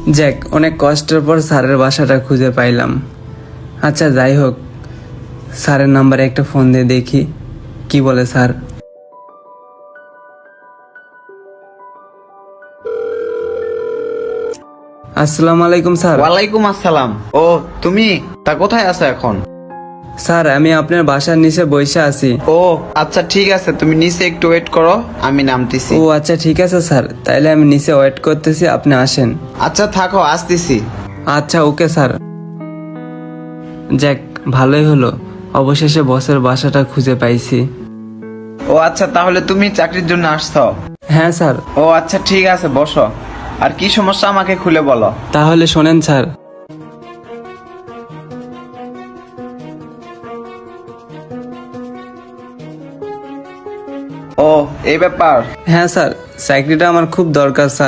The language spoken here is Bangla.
যাক, অনেক কষ্টের পর স্যারের বাসাটা খুঁজে পাইলাম। আচ্ছা যাই হোক, স্যারের নাম্বারে একটা ফোন দিয়ে দেখি কি বলে স্যার। আসসালামু আলাইকুম স্যার। ওয়ালাইকুম আসসালাম। ও তুমি তা কোথায় আছো এখন? স্যার আমি আপনার বাসার নিচে বসে আছি। ও আচ্ছা ঠিক আছে, তুমি নিচে একটু ওয়েট করো, আমি নামতেছি। ও আচ্ছা ঠিক আছে স্যার, তাইলে আমি নিচে ওয়েট করতেছি, আপনি আসেন। আচ্ছা থাকো, আসতেছি। আচ্ছা ওকে স্যার। যাক, ভালোই হলো, অবশেষে বসের বাসাটা খুঁজে পাইছি। ও আচ্ছা, তাহলে তুমি চাকরির জন্য আসছো? হ্যাঁ স্যার। ও আচ্ছা ঠিক আছে, বসো। আর কি সমস্যা আমাকে খুলে বলো। তাহলে শোনেন স্যার। ও এই ব্যাপার। হ্যাঁ স্যার, চাকরিটা আমার খুব দরকার স্যার।